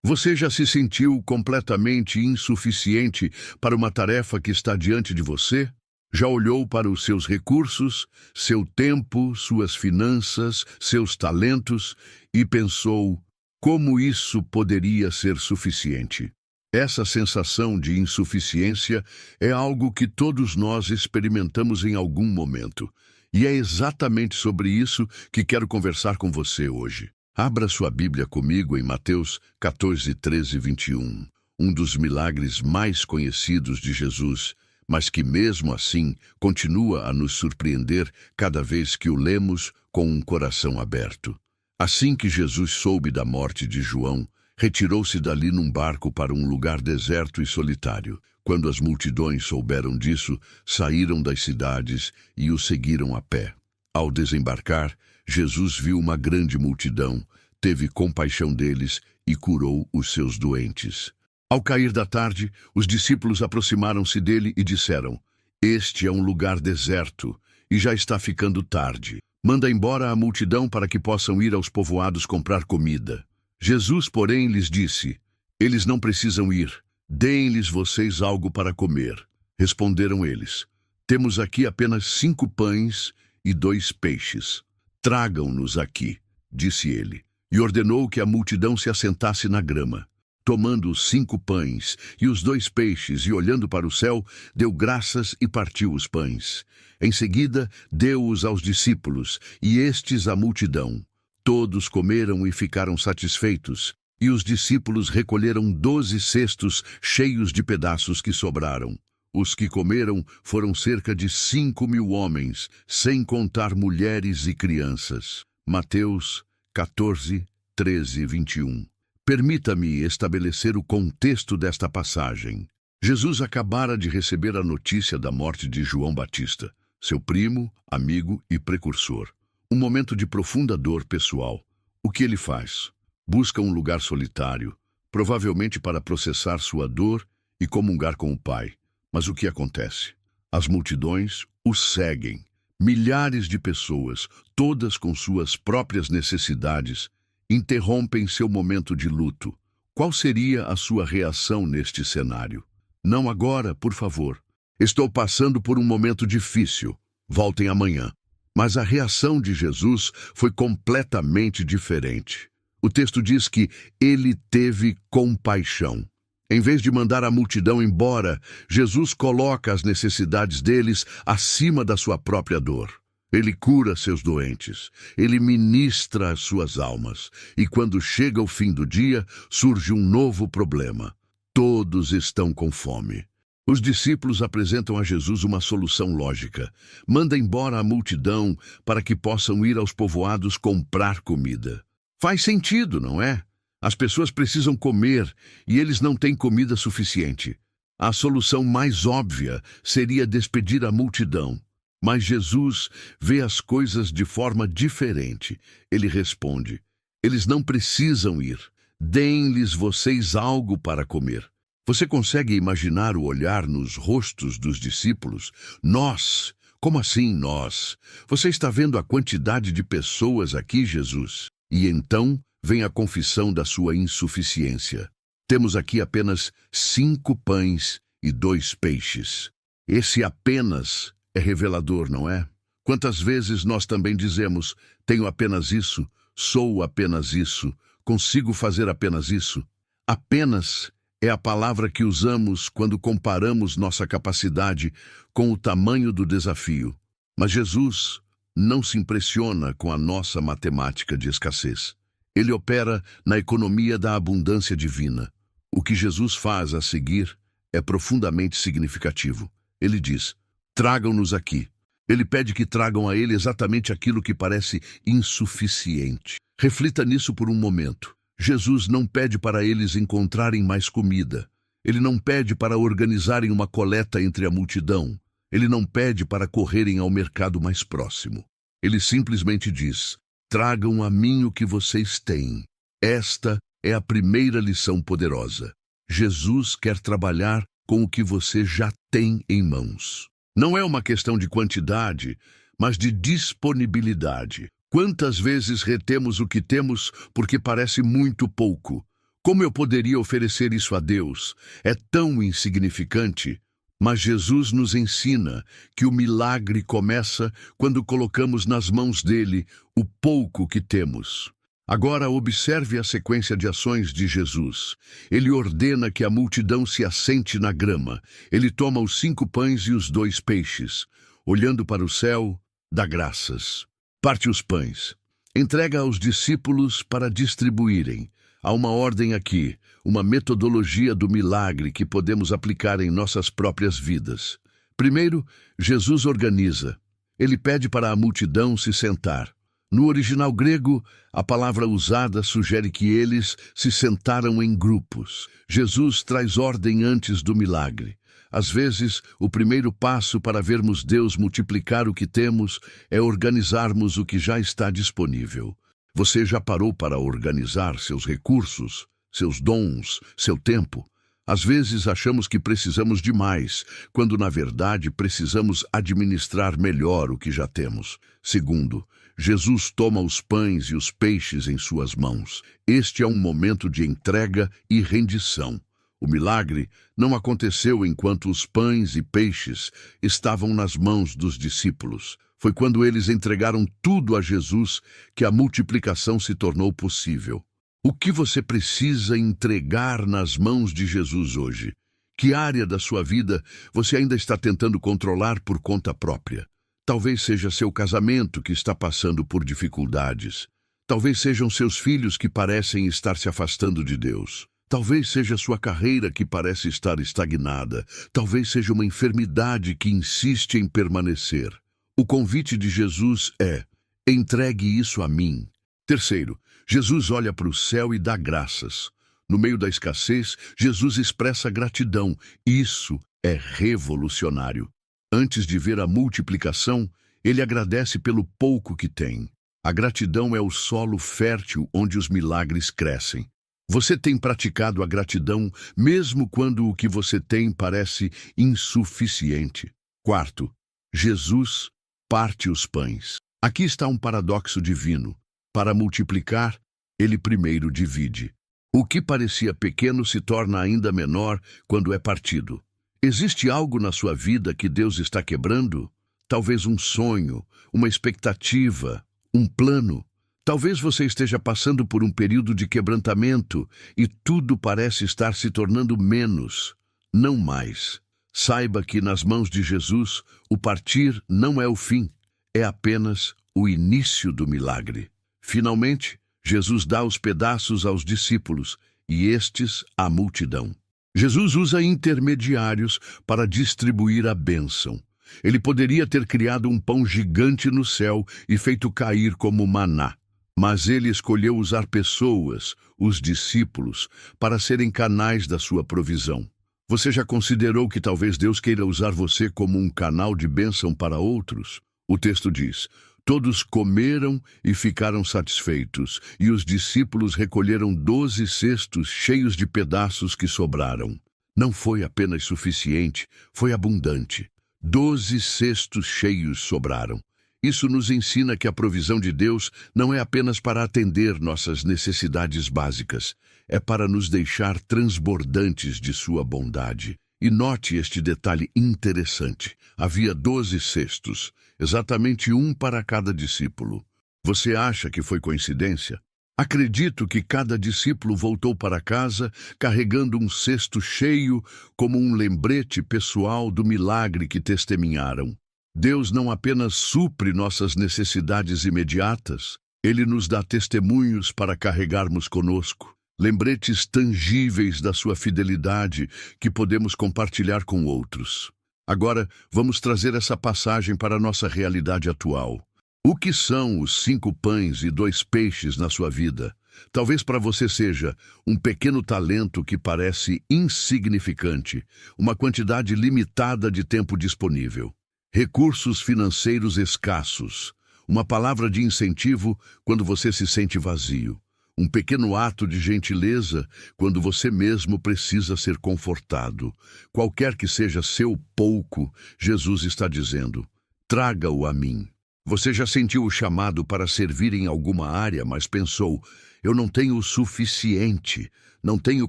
Você já se sentiu completamente insuficiente para uma tarefa que está diante de você? Já olhou para os seus recursos, seu tempo, suas finanças, seus talentos e pensou: como isso poderia ser suficiente? Essa sensação de insuficiência é algo que todos nós experimentamos em algum momento. E é exatamente sobre isso que quero conversar com você hoje. Abra sua Bíblia comigo em Mateus 14, 13 e 21, um dos milagres mais conhecidos de Jesus, mas que mesmo assim continua a nos surpreender cada vez que o lemos com um coração aberto. Assim que Jesus soube da morte de João, retirou-se dali num barco para um lugar deserto e solitário. Quando as multidões souberam disso, saíram das cidades e o seguiram a pé. Ao desembarcar, Jesus viu uma grande multidão, teve compaixão deles e curou os seus doentes. Ao cair da tarde, os discípulos aproximaram-se dele e disseram: Este é um lugar deserto e já está ficando tarde. Manda embora a multidão para que possam ir aos povoados comprar comida. Jesus, porém, lhes disse: Eles não precisam ir. Deem-lhes vocês algo para comer. Responderam eles: Temos aqui apenas 5 pães e 2 peixes. Tragam-nos aqui, disse ele, e ordenou que a multidão se assentasse na grama. Tomando os 5 pães e os 2 peixes e olhando para o céu, deu graças e partiu os pães. Em seguida, deu-os aos discípulos, e estes à multidão. Todos comeram e ficaram satisfeitos, e os discípulos recolheram 12 cestos cheios de pedaços que sobraram. Os que comeram foram cerca de 5.000 homens, sem contar mulheres e crianças. Mateus 14, 13 e 21. Permita-me estabelecer o contexto desta passagem. Jesus acabara de receber a notícia da morte de João Batista, seu primo, amigo e precursor. Um momento de profunda dor pessoal. O que ele faz? Busca um lugar solitário, provavelmente para processar sua dor e comungar com o Pai. Mas o que acontece? As multidões o seguem. Milhares de pessoas, todas com suas próprias necessidades, interrompem seu momento de luto. Qual seria a sua reação neste cenário? Não agora, por favor. Estou passando por um momento difícil. Voltem amanhã. Mas a reação de Jesus foi completamente diferente. O texto diz que ele teve compaixão. Em vez de mandar a multidão embora, Jesus coloca as necessidades deles acima da sua própria dor. Ele cura seus doentes, ele ministra as suas almas, e quando chega o fim do dia, surge um novo problema. Todos estão com fome. Os discípulos apresentam a Jesus uma solução lógica. Manda embora a multidão para que possam ir aos povoados comprar comida. Faz sentido, não é? As pessoas precisam comer e eles não têm comida suficiente. A solução mais óbvia seria despedir a multidão. Mas Jesus vê as coisas de forma diferente. Ele responde: Eles não precisam ir. Deem-lhes vocês algo para comer. Você consegue imaginar o olhar nos rostos dos discípulos? Nós? Como assim nós? Você está vendo a quantidade de pessoas aqui, Jesus? E então vem a confissão da sua insuficiência. Temos aqui apenas 5 pães e 2 peixes. Esse apenas é revelador, não é? Quantas vezes nós também dizemos: tenho apenas isso, sou apenas isso, consigo fazer apenas isso. Apenas é a palavra que usamos quando comparamos nossa capacidade com o tamanho do desafio. Mas Jesus não se impressiona com a nossa matemática de escassez. Ele opera na economia da abundância divina. O que Jesus faz a seguir é profundamente significativo. Ele diz: tragam-nos aqui. Ele pede que tragam a ele exatamente aquilo que parece insuficiente. Reflita nisso por um momento. Jesus não pede para eles encontrarem mais comida. Ele não pede para organizarem uma coleta entre a multidão. Ele não pede para correrem ao mercado mais próximo. Ele simplesmente diz: tragam a mim o que vocês têm. Esta é a primeira lição poderosa. Jesus quer trabalhar com o que você já tem em mãos. Não é uma questão de quantidade, mas de disponibilidade. Quantas vezes retemos o que temos porque parece muito pouco? Como eu poderia oferecer isso a Deus? É tão insignificante. Mas Jesus nos ensina que o milagre começa quando colocamos nas mãos dele o pouco que temos. Agora observe a sequência de ações de Jesus. Ele ordena que a multidão se assente na grama. Ele toma os 5 pães e os 2 peixes. Olhando para o céu, dá graças. Parte os pães. Entrega aos discípulos para distribuírem. Há uma ordem aqui, uma metodologia do milagre que podemos aplicar em nossas próprias vidas. Primeiro, Jesus organiza. Ele pede para a multidão se sentar. No original grego, a palavra usada sugere que eles se sentaram em grupos. Jesus traz ordem antes do milagre. Às vezes, o primeiro passo para vermos Deus multiplicar o que temos é organizarmos o que já está disponível. Você já parou para organizar seus recursos, seus dons, seu tempo? Às vezes achamos que precisamos de mais, quando na verdade precisamos administrar melhor o que já temos. Segundo, Jesus toma os pães e os peixes em suas mãos. Este é um momento de entrega e rendição. O milagre não aconteceu enquanto os pães e peixes estavam nas mãos dos discípulos. Foi quando eles entregaram tudo a Jesus que a multiplicação se tornou possível. O que você precisa entregar nas mãos de Jesus hoje? Que área da sua vida você ainda está tentando controlar por conta própria? Talvez seja seu casamento que está passando por dificuldades. Talvez sejam seus filhos que parecem estar se afastando de Deus. Talvez seja sua carreira que parece estar estagnada. Talvez seja uma enfermidade que insiste em permanecer. O convite de Jesus é: entregue isso a mim. Terceiro, Jesus olha para o céu e dá graças. No meio da escassez, Jesus expressa gratidão. Isso é revolucionário. Antes de ver a multiplicação, ele agradece pelo pouco que tem. A gratidão é o solo fértil onde os milagres crescem. Você tem praticado a gratidão mesmo quando o que você tem parece insuficiente. Quarto, Jesus parte os pães. Aqui está um paradoxo divino. Para multiplicar, ele primeiro divide. O que parecia pequeno se torna ainda menor quando é partido. Existe algo na sua vida que Deus está quebrando? Talvez um sonho, uma expectativa, um plano. Talvez você esteja passando por um período de quebrantamento e tudo parece estar se tornando menos, não mais. Saiba que nas mãos de Jesus, o partir não é o fim, é apenas o início do milagre. Finalmente, Jesus dá os pedaços aos discípulos e estes à multidão. Jesus usa intermediários para distribuir a bênção. Ele poderia ter criado um pão gigante no céu e feito cair como maná. Mas ele escolheu usar pessoas, os discípulos, para serem canais da sua provisão. Você já considerou que talvez Deus queira usar você como um canal de bênção para outros? O texto diz: todos comeram e ficaram satisfeitos, e os discípulos recolheram 12 cestos cheios de pedaços que sobraram. Não foi apenas suficiente, foi abundante. 12 cestos cheios sobraram. Isso nos ensina que a provisão de Deus não é apenas para atender nossas necessidades básicas, é para nos deixar transbordantes de sua bondade. E note este detalhe interessante. Havia 12 cestos, exatamente um para cada discípulo. Você acha que foi coincidência? Acredito que cada discípulo voltou para casa carregando um cesto cheio como um lembrete pessoal do milagre que testemunharam. Deus não apenas supre nossas necessidades imediatas, Ele nos dá testemunhos para carregarmos conosco, lembretes tangíveis da sua fidelidade que podemos compartilhar com outros. Agora, vamos trazer essa passagem para a nossa realidade atual. O que são os 5 pães e 2 peixes na sua vida? Talvez para você seja um pequeno talento que parece insignificante, uma quantidade limitada de tempo disponível. Recursos financeiros escassos, uma palavra de incentivo quando você se sente vazio, um pequeno ato de gentileza quando você mesmo precisa ser confortado. Qualquer que seja seu pouco, Jesus está dizendo: traga-o a mim. Você já sentiu o chamado para servir em alguma área, mas pensou: Eu não tenho o suficiente, não tenho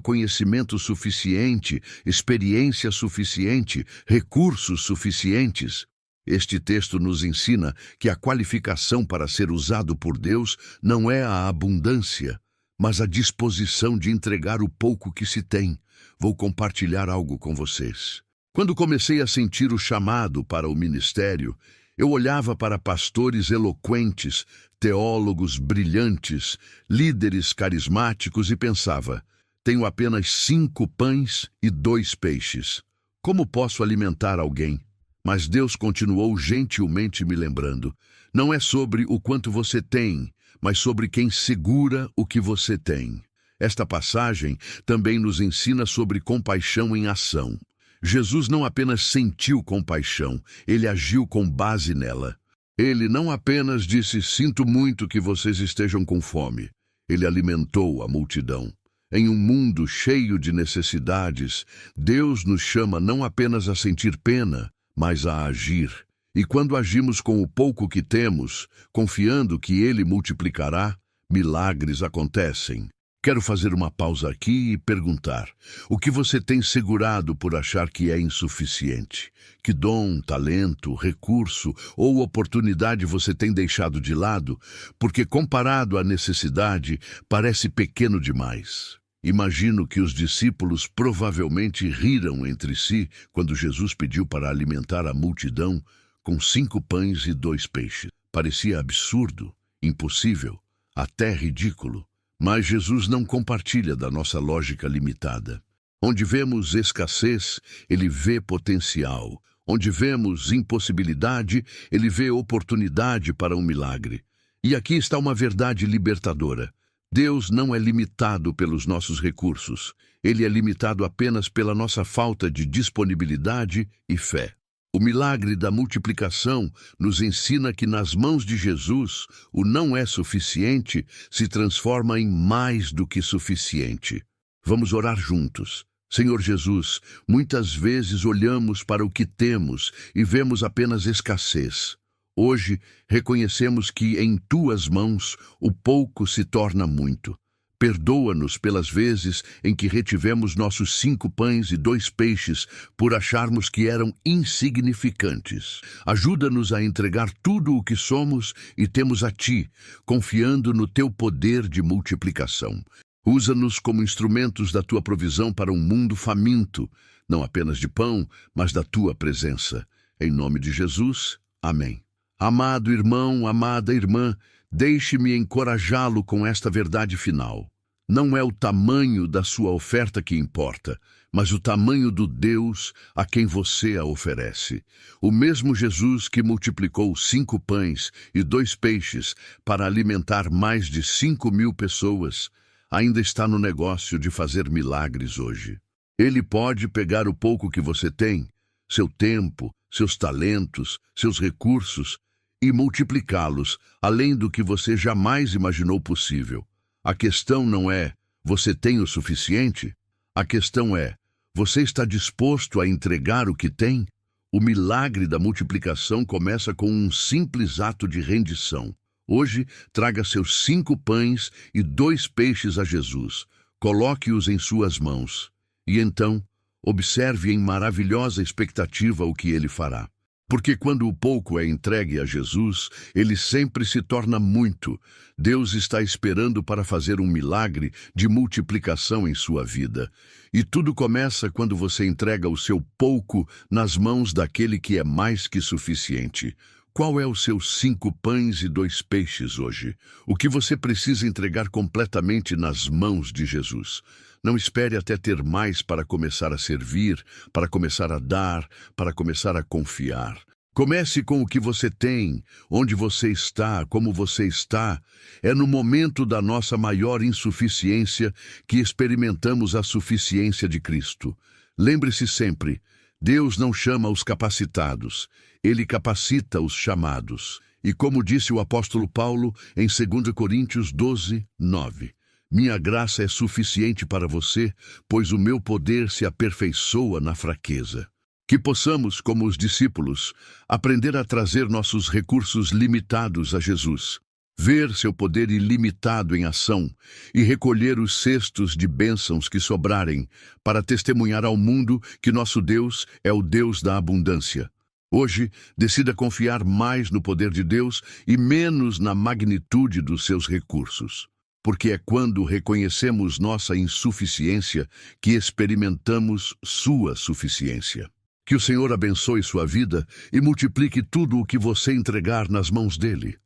conhecimento suficiente, experiência suficiente, recursos suficientes. Este texto nos ensina que a qualificação para ser usado por Deus não é a abundância, mas a disposição de entregar o pouco que se tem. Vou compartilhar algo com vocês. Quando comecei a sentir o chamado para o ministério, eu olhava para pastores eloquentes, teólogos brilhantes, líderes carismáticos e pensava: tenho apenas 5 pães e 2 peixes. Como posso alimentar alguém? Mas Deus continuou gentilmente me lembrando: não é sobre o quanto você tem, mas sobre quem segura o que você tem. Esta passagem também nos ensina sobre compaixão em ação. Jesus não apenas sentiu compaixão, ele agiu com base nela. Ele não apenas disse: sinto muito que vocês estejam com fome. Ele alimentou a multidão. Em um mundo cheio de necessidades, Deus nos chama não apenas a sentir pena, mas a agir. E quando agimos com o pouco que temos, confiando que Ele multiplicará, milagres acontecem. Quero fazer uma pausa aqui e perguntar: o que você tem segurado por achar que é insuficiente? Que dom, talento, recurso ou oportunidade você tem deixado de lado, porque comparado à necessidade, parece pequeno demais? Imagino que os discípulos provavelmente riram entre si quando Jesus pediu para alimentar a multidão com 5 pães e 2 peixes. Parecia absurdo, impossível, até ridículo. Mas Jesus não compartilha da nossa lógica limitada. Onde vemos escassez, ele vê potencial. Onde vemos impossibilidade, ele vê oportunidade para um milagre. E aqui está uma verdade libertadora. Deus não é limitado pelos nossos recursos. Ele é limitado apenas pela nossa falta de disponibilidade e fé. O milagre da multiplicação nos ensina que nas mãos de Jesus, o não é suficiente se transforma em mais do que suficiente. Vamos orar juntos. Senhor Jesus, muitas vezes olhamos para o que temos e vemos apenas escassez. Hoje, reconhecemos que em Tuas mãos o pouco se torna muito. Perdoa-nos pelas vezes em que retivemos nossos 5 pães e 2 peixes por acharmos que eram insignificantes. Ajuda-nos a entregar tudo o que somos e temos a Ti, confiando no Teu poder de multiplicação. Usa-nos como instrumentos da Tua provisão para um mundo faminto, não apenas de pão, mas da Tua presença. Em nome de Jesus, amém. Amado irmão, amada irmã, deixe-me encorajá-lo com esta verdade final. Não é o tamanho da sua oferta que importa, mas o tamanho do Deus a quem você a oferece. O mesmo Jesus que multiplicou 5 pães e 2 peixes para alimentar mais de 5.000 pessoas, ainda está no negócio de fazer milagres hoje. Ele pode pegar o pouco que você tem, seu tempo, seus talentos, seus recursos, e multiplicá-los além do que você jamais imaginou possível. A questão não é: você tem o suficiente? A questão é: você está disposto a entregar o que tem? O milagre da multiplicação começa com um simples ato de rendição. Hoje, traga seus 5 pães e 2 peixes a Jesus. Coloque-os em suas mãos. E então, observe em maravilhosa expectativa o que ele fará. Porque quando o pouco é entregue a Jesus, ele sempre se torna muito. Deus está esperando para fazer um milagre de multiplicação em sua vida. E tudo começa quando você entrega o seu pouco nas mãos daquele que é mais que suficiente. Qual é os seus 5 pães e 2 peixes hoje? O que você precisa entregar completamente nas mãos de Jesus? Não espere até ter mais para começar a servir, para começar a dar, para começar a confiar. Comece com o que você tem, onde você está, como você está. É no momento da nossa maior insuficiência que experimentamos a suficiência de Cristo. Lembre-se sempre, Deus não chama os capacitados, Ele capacita os chamados. E como disse o apóstolo Paulo em 2 Coríntios 12, 9, minha graça é suficiente para você, pois o meu poder se aperfeiçoa na fraqueza. Que possamos, como os discípulos, aprender a trazer nossos recursos limitados a Jesus. ver seu poder ilimitado em ação e recolher os cestos de bênçãos que sobrarem para testemunhar ao mundo que nosso Deus é o Deus da abundância. Hoje, decida confiar mais no poder de Deus e menos na magnitude dos seus recursos, porque é quando reconhecemos nossa insuficiência que experimentamos sua suficiência. Que o Senhor abençoe sua vida e multiplique tudo o que você entregar nas mãos dele.